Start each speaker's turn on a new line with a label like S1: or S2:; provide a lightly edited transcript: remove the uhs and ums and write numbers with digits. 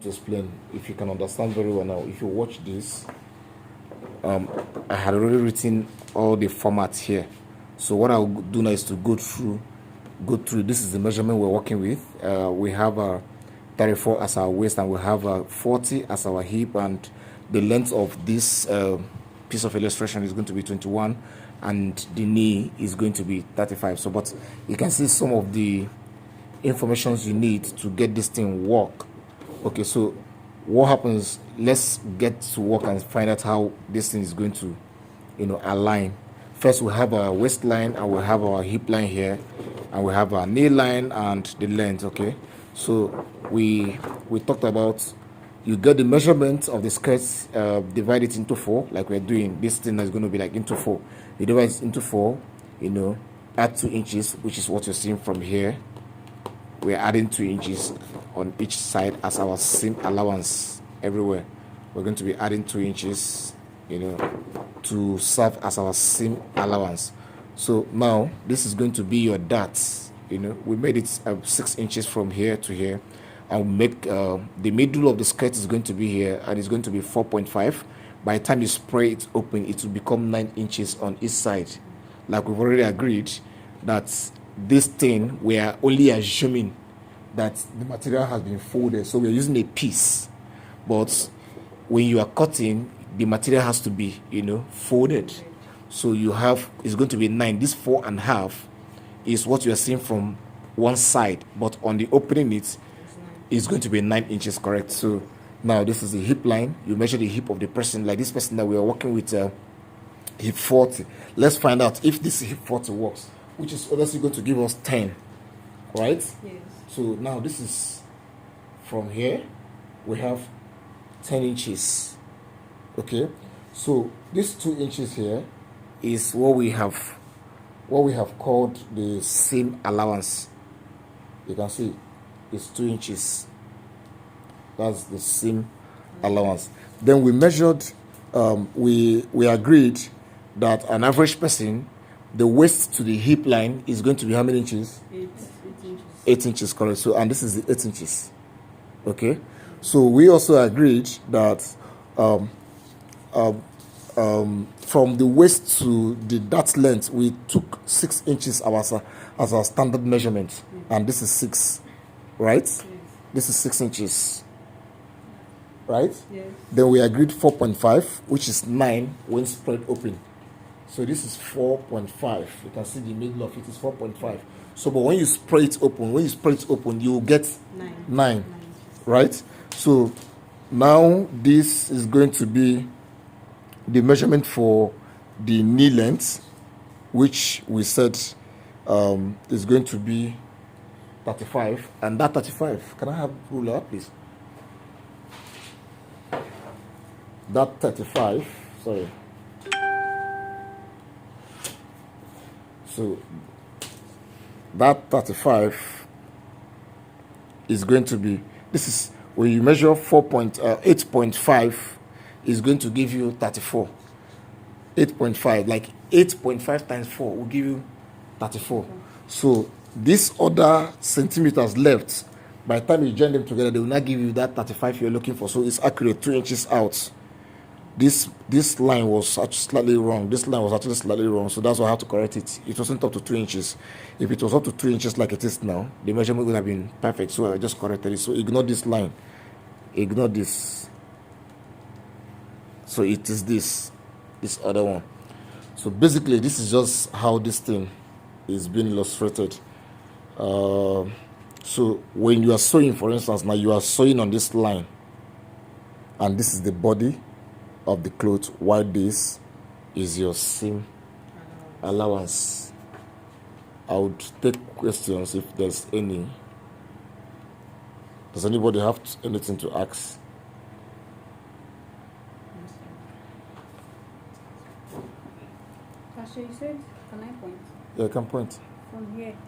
S1: To explain, if you can understand very well now, if you watch this, I had already written all the formats here. So what I'll do now is to go through. This is the measurement we're working with. We have 34 as our waist, and we have 40 as our hip, and the length of this piece of illustration is going to be 21, and the knee is going to be 35. So, but you can see some of the informations you need to get this thing work. Okay, so what happens? Let's get to work and find out how this thing is going to, align. First, we have our waistline, and we have our hip line here, and we have our knee line and the length. Okay, so we talked about, you get the measurement of the skirts, divide it into 4, like we're doing. This thing is going to be like into 4. You divide it into 4, add 2 inches, which is what you're seeing from here. We're adding 2 inches on each side as our seam allowance everywhere. We're going to be adding 2 inches, to serve as our seam allowance. So now this is going to be your darts. We made it 6 inches from here to here, and we make the middle of the skirt is going to be here, and it's going to be 4.5. By the time you spray it open, it will become 9 inches on each side. Like we've already agreed that this thing, we are only assuming that the material has been folded, so we're using a piece. But when you are cutting, the material has to be folded. So you have, it's going to be 9. This 4.5 is what you are seeing from one side, but on the opening it is going to be 9 inches, correct? So now this is the hip line. You measure the hip of the person, like this person that we are working with, hip 40. Let's find out if this hip 40 works, which is obviously going to give us 10, right? Yes. So now this is from here, we have 10 inches. Okay, so this 2 inches here is what we have called the seam allowance. You can see it's 2 inches. That's the seam allowance. Then we measured, we agreed that an average person, the waist to the hip line is going to be how many inches? 8 inches. 8 inches, correct. So, and this is the 8 inches. Okay. So we also agreed that from the waist to the dart length, we took 6 inches as our standard measurement, and this is 6, right? Yes. This is 6 inches, right? Yes. Then we agreed 4.5, which is 9 when spread open. So this is 4.5. You can see the middle of it is 4.5. So, but when you spray it open, you will get 9, right? So now this is going to be the measurement for the knee length, which we said is going to be 35. And that 35, can I have ruler, please? That 35, sorry. So that 35 is going to be, this is when you measure 8.5 is going to give you 34. 8.5, like 8.5 times 4 will give you 34. So this other centimeters left, by the time you join them together, they will not give you that 35 you're looking for. So it's accurate 2 inches out. This line was actually slightly wrong. This line was actually slightly wrong, so that's why I have to correct it. It wasn't up to 2 inches. If it was up to 2 inches like it is now, the measurement would have been perfect. So I just corrected it. So ignore this line. Ignore this. So it is this other one. So basically, this is just how this thing is being illustrated. So when you are sewing, for instance, now you are sewing on this line, and this is the body of the cloth, while this is your seam allowance. I would take questions if there's any. Does anybody have anything to ask?
S2: Pastor, you said, can I point?
S1: Yeah, I can point.
S2: From here.